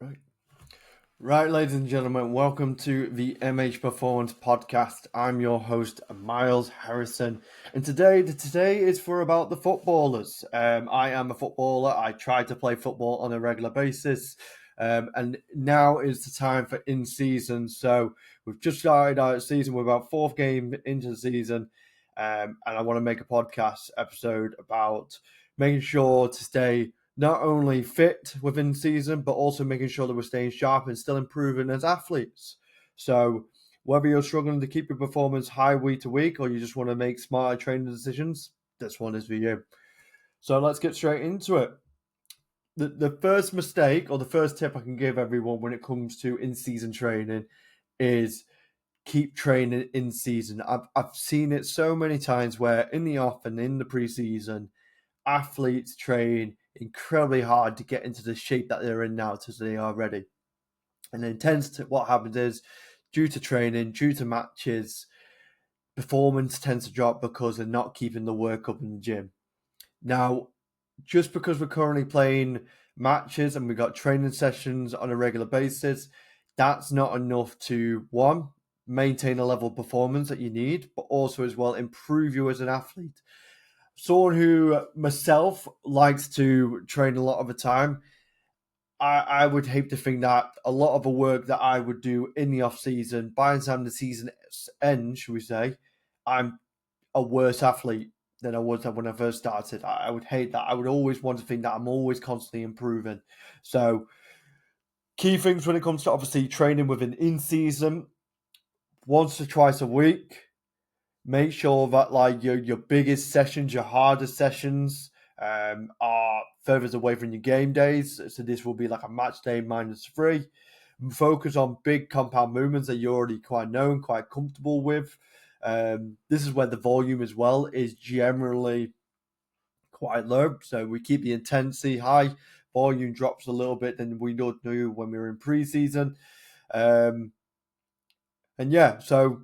Right. Right, ladies and gentlemen, welcome to the MH Performance Podcast. I'm your host, Miles Harrison, and today is for about the footballers. I am a footballer. I try to play football on a regular basis, and now is the time for in season. So we've just started our season. We're about fourth game into the season, and I want to make a podcast episode about making sure to stay not only fit within season, but also making sure that we're staying sharp and still improving as athletes. So, whether you're struggling to keep your performance high week to week or you just want to make smarter training decisions, this one is for you. So, let's get straight into it. The first mistake or the first tip I can give everyone when it comes to in season training is keep training in season. I've seen it so many times where in the off and in the preseason, athletes train incredibly hard to get into the shape that they're in now so they are ready. And then what happens is due to training, due to matches, performance tends to drop because they're not keeping the work up in the gym. Now, just because we're currently playing matches and we've got training sessions on a regular basis, that's not enough to one, maintain a level of performance that you need, but also as well improve you as an athlete. Someone who myself likes to train a lot of the time, I would hate to think that a lot of the work that I would do in the off season, by the time the season ends, should we say, I'm a worse athlete than I was when I first started. I would hate that. I would always want to think that I'm always constantly improving. So key things when it comes to obviously training with an in season, once to twice a week. Make sure that like your biggest sessions, your hardest sessions, are furthest away from your game days. So this will be like a match day -3. Focus on big compound movements that you're already quite known, quite comfortable with. This is where the volume as well is generally quite low. So we keep the intensity high, volume drops a little bit than we do when we were in preseason. Um, and yeah, so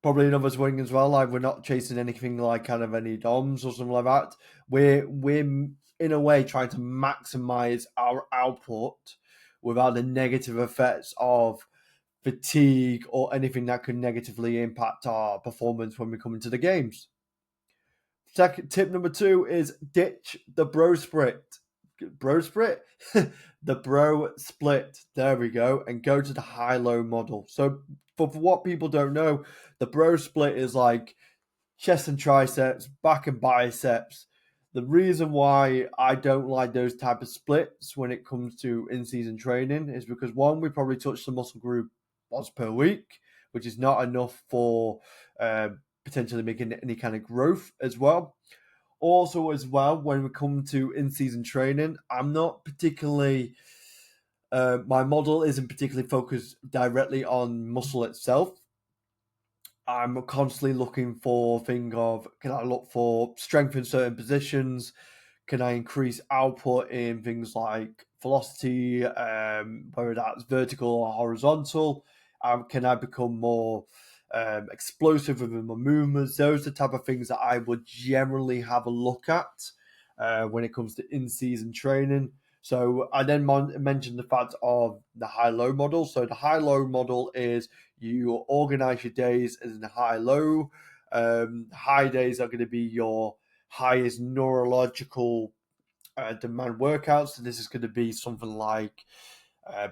probably another swing as well. Like we're not chasing anything like kind of any DOMs or something like that. We're in a way trying to maximize our output without the negative effects of fatigue or anything that could negatively impact our performance when we come into the games. Second tip number 2 is ditch the bro split. Bro split? The bro split. There we go. And go to the high low model. So, for what people don't know, the bro split is like chest and triceps, back and biceps. The reason why I don't like those type of splits when it comes to in-season training is because one, we probably touch the muscle group once per week, which is not enough for potentially making any kind of growth as well. Also, as well, when we come to in-season training, I'm not particularly. My model isn't particularly focused directly on muscle itself. I'm constantly looking for thing of can I look for strength in certain positions? Can I increase output in things like velocity, whether that's vertical or horizontal? Can I become more explosive within my movements? Those are the type of things that I would generally have a look at when it comes to in-season training. So I then mentioned the fact of the high-low model. So the high-low model is you organize your days as in high-low. High days are going to be your highest neurological demand workouts. So this is going to be something like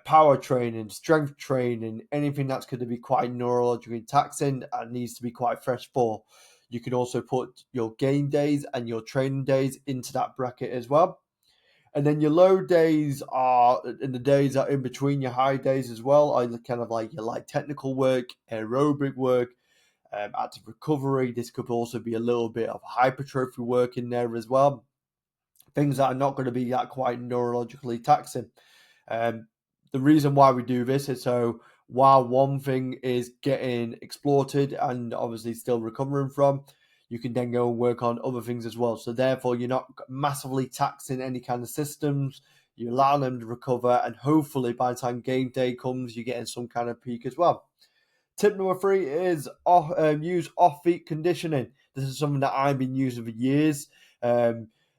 power training, strength training, anything that's going to be quite neurologically taxing and needs to be quite fresh for. You can also put your game days and your training days into that bracket as well. And then your low days are, and the days are in between your high days as well, are kind of like your light technical work, aerobic work, active recovery. This could also be a little bit of hypertrophy work in there as well. Things that are not going to be that quite neurologically taxing. Um, the reason why we do this is so while one thing is getting exploited and obviously still recovering from, you can then go and work on other things as well. So therefore, you're not massively taxing any kind of systems. You allow them to recover, and hopefully, by the time game day comes, you're getting some kind of peak as well. Tip number 3 is use off-feet conditioning. This is something that I've been using for years.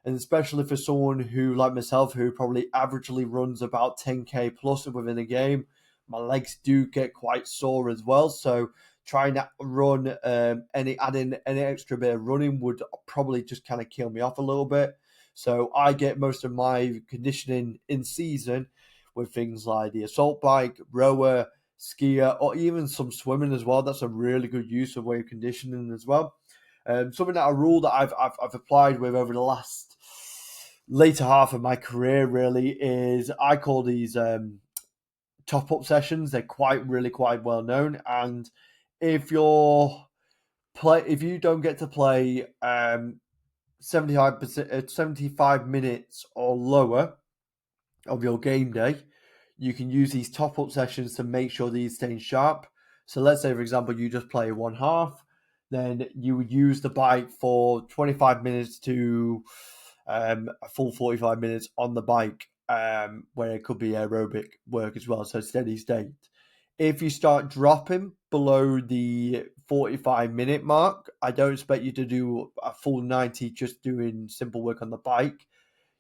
And especially for someone who, like myself, who probably averagely runs about 10k plus within a game, my legs do get quite sore as well. So trying to run adding any extra bit of running would probably just kind of kill me off a little bit. So I get most of my conditioning in season with things like the assault bike, rower, skier, or even some swimming as well. That's a really good use of way of conditioning as well. Something that a rule that I've applied with over the last later half of my career really is I call these top up sessions. They're quite well known, and if if you don't get to play 75 minutes or lower of your game day, you can use these top up sessions to make sure that you're staying sharp. So let's say, for example, you just play one half, then you would use the bike for 25 minutes to a full 45 minutes on the bike, where it could be aerobic work as well, so steady state. If you start dropping below the 45-minute mark, I don't expect you to do a full 90 just doing simple work on the bike.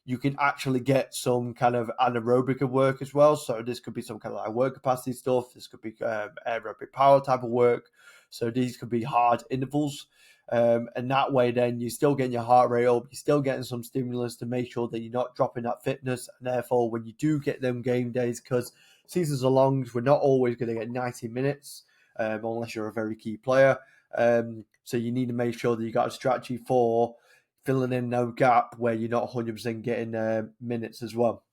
You can actually get some kind of anaerobic work as well. So this could be some kind of like work capacity stuff. This could be aerobic power type of work. So these could be hard intervals. And that way, then you're still getting your heart rate up. You're still getting some stimulus to make sure that you're not dropping that fitness. And therefore, when you do get them game days, because seasons are long, we're not always going to get 90 minutes unless you're a very key player. So you need to make sure that you got a strategy for filling in no gap where you're not 100% getting minutes as well.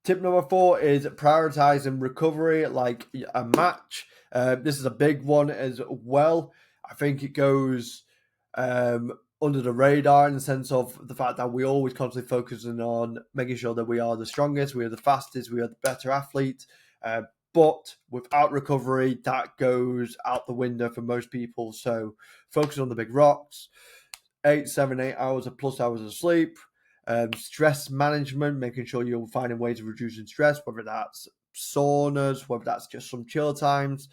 Tip number 4 is prioritizing recovery like a match. This is a big one as well. I think it goes under the radar in the sense of the fact that we always constantly focusing on making sure that we are the strongest, we are the fastest, we are the better athlete. But without recovery, that goes out the window for most people. So focus on the big rocks, 8 hours of plus hours of sleep, stress management, making sure you're finding ways of reducing stress, whether that's saunas, whether that's just some chill times,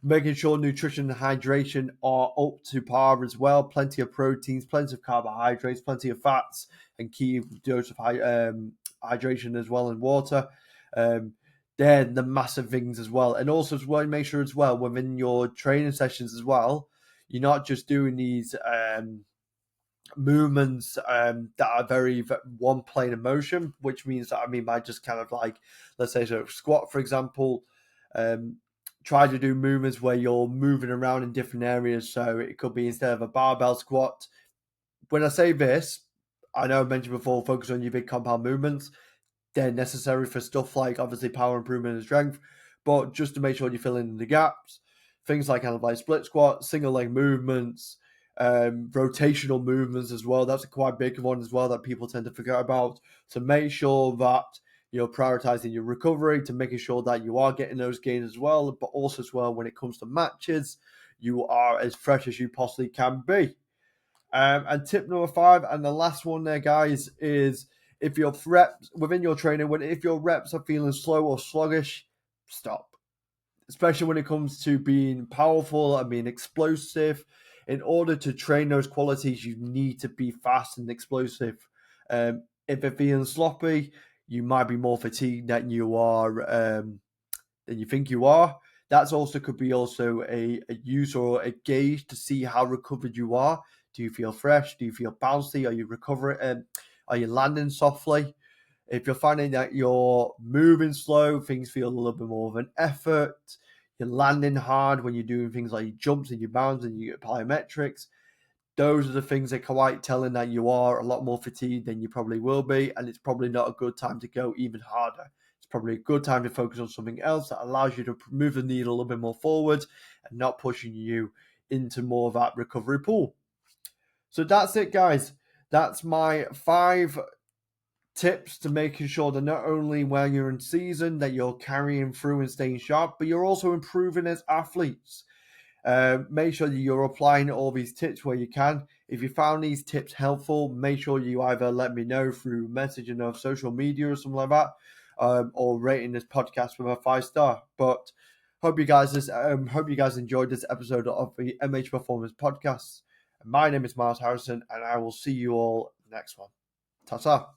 making sure nutrition and hydration are up to par as well. Plenty of proteins, plenty of carbohydrates, plenty of fats, and key dose of hydration as well, and water. They're the massive things as well. And also as well, make sure as well within your training sessions as well, you're not just doing these movements that are very one plane of motion, which means that by just kind of like, let's say, so squat, for example, try to do movements where you're moving around in different areas. So it could be instead of a barbell squat. When I say this, I know I mentioned before, focus on your big compound movements. They're necessary for stuff like obviously power improvement and strength, but just to make sure you're filling in the gaps, things like kind of like split squat, single leg movements, rotational movements as well. That's a quite big one as well that people tend to forget about. So make sure that you're prioritizing your recovery to making sure that you are getting those gains as well, but also as well when it comes to matches, you are as fresh as you possibly can be. And tip number 5, and the last one there, guys, is if your reps within your training, if your reps are feeling slow or sluggish, stop. Especially when it comes to being powerful and being explosive. In order to train those qualities, you need to be fast and explosive. If you're feeling sloppy, you might be more fatigued than you are, than you think you are. That's also could be also a use or a gauge to see how recovered you are. Do you feel fresh? Do you feel bouncy? Are you recovering? Are you landing softly? If you're finding that you're moving slow, things feel a little bit more of an effort. You're landing hard when you're doing things like your jumps and your bounds and your plyometrics. Those are the things that are quite telling that you are a lot more fatigued than you probably will be, and it's probably not a good time to go even harder. It's probably a good time to focus on something else that allows you to move the needle a little bit more forward and not pushing you into more of that recovery pool. So that's it, guys. That's my 5 tips to making sure that not only when you're in season that you're carrying through and staying sharp, but you're also improving as athletes. Make sure that you're applying all these tips where you can. If you found these tips helpful, make sure you either let me know through messaging of social media or something like that, or rating this podcast with a 5-star. But hope you guys enjoyed this episode of the MH Performance Podcast. My name is Miles Harrison, and I will see you all next one. Ta-ta.